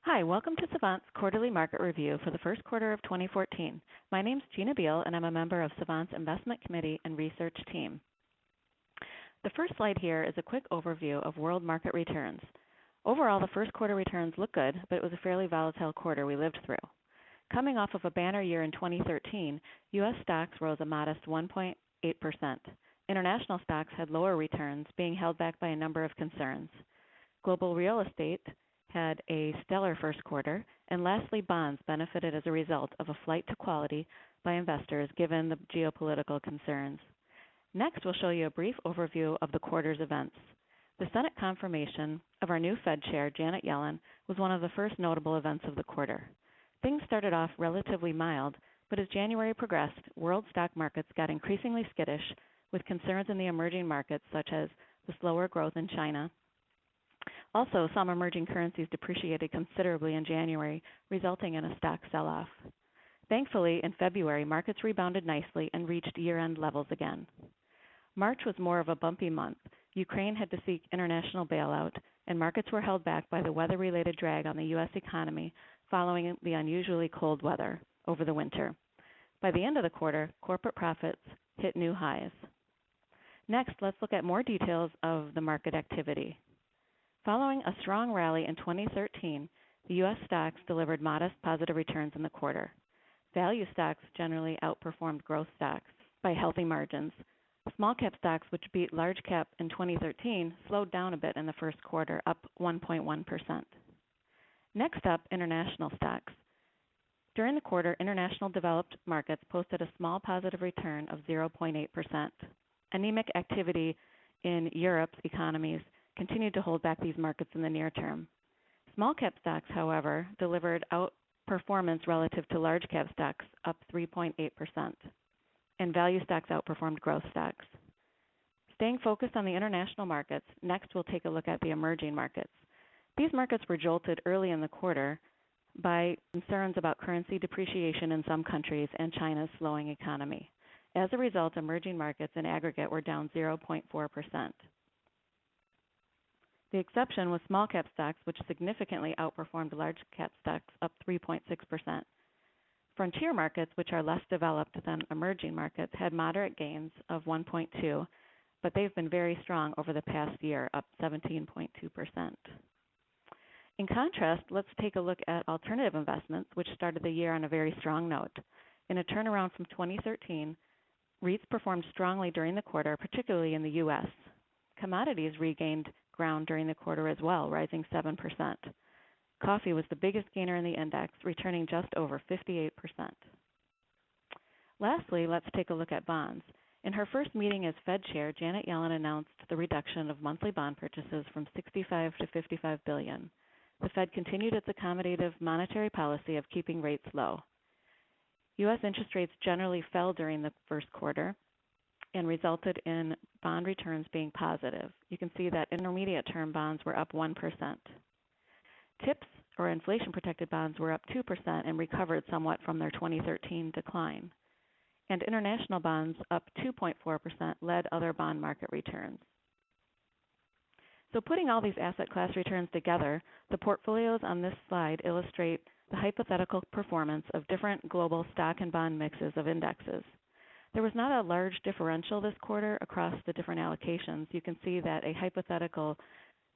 Hi, welcome to Savant's quarterly market review for the first quarter of 2014. My name's Gina Beall, and I'm a member of Savant's Investment Committee and Research Team. The first slide here is a quick overview of world market returns. Overall, the first quarter returns look good, but it was a fairly volatile quarter we lived through. Coming off of a banner year in 2013, U.S. stocks rose a modest 1.8%. International stocks had lower returns, being held back by a number of concerns. Global real estate had a stellar first quarter, and lastly, bonds benefited as a result of a flight to quality by investors given the geopolitical concerns. Next, we'll show you a brief overview of the quarter's events. The Senate confirmation of our new Fed chair, Janet Yellen, was one of the first notable events of the quarter. Things started off relatively mild, but as January progressed, world stock markets got increasingly skittish with concerns in the emerging markets such as the slower growth in China. Also, some emerging currencies depreciated considerably in January, resulting in a stock sell-off. Thankfully, in February, markets rebounded nicely and reached year-end levels again. March was more of a bumpy month. Ukraine had to seek international bailout, and markets were held back by the weather-related drag on the U.S. economy following the unusually cold weather over the winter. By the end of the quarter, corporate profits hit new highs. Next, let's look at more details of the market activity. Following a strong rally in 2013, the U.S. stocks delivered modest positive returns in the quarter. Value stocks generally outperformed growth stocks by healthy margins. Small cap stocks, which beat large cap in 2013, slowed down a bit in the first quarter, up 1.1%. Next up, international stocks. During the quarter, international developed markets posted a small positive return of 0.8%. Anemic activity in Europe's economies continued to hold back these markets in the near term. Small cap stocks, however, delivered outperformance relative to large cap stocks, up 3.8%, and value stocks outperformed growth stocks. Staying focused on the international markets, next we'll take a look at the emerging markets. These markets were jolted early in the quarter by concerns about currency depreciation in some countries and China's slowing economy. As a result, emerging markets in aggregate were down 0.4%. The exception was small cap stocks, which significantly outperformed large cap stocks, up 3.6%. Frontier markets, which are less developed than emerging markets, had moderate gains of 1.2%, but they've been very strong over the past year, up 17.2%. In contrast, let's take a look at alternative investments, which started the year on a very strong note. In a turnaround from 2013, REITs performed strongly during the quarter, particularly in the U.S. Commodities regained ground during the quarter as well, rising 7%. Coffee was the biggest gainer in the index, returning just over 58%. Lastly, let's take a look at bonds. In her first meeting as Fed chair, Janet Yellen announced the reduction of monthly bond purchases from $65 to $55 billion. The Fed continued its accommodative monetary policy of keeping rates low. U.S. interest rates generally fell during the first quarter and resulted in bond returns being positive. You can see that intermediate-term bonds were up 1%. TIPS, or inflation-protected bonds, were up 2% and recovered somewhat from their 2013 decline. And international bonds, up 2.4%, led other bond market returns. So putting all these asset class returns together, the portfolios on this slide illustrate the hypothetical performance of different global stock and bond mixes of indexes. There was not a large differential this quarter across the different allocations. You can see that a hypothetical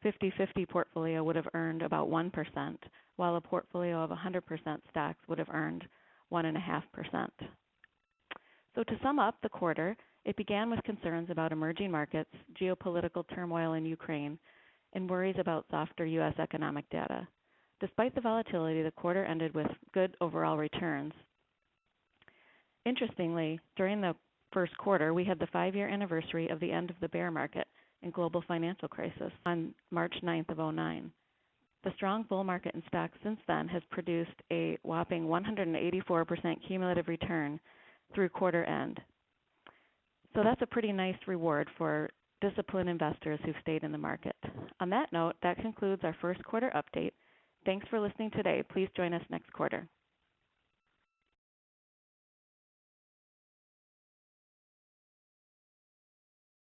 50-50 portfolio would have earned about 1%, while a portfolio of 100% stocks would have earned 1.5%. So to sum up the quarter, it began with concerns about emerging markets, geopolitical turmoil in Ukraine, and worries about softer U.S. economic data. Despite the volatility, the quarter ended with good overall returns. Interestingly, during the first quarter, we had the 5-year anniversary of the end of the bear market and global financial crisis on March 9th of 2009. The strong bull market in stocks since then has produced a whopping 184% cumulative return through quarter end. So that's a pretty nice reward for disciplined investors who've stayed in the market. On that note, that concludes our first quarter update. Thanks for listening today. Please join us next quarter.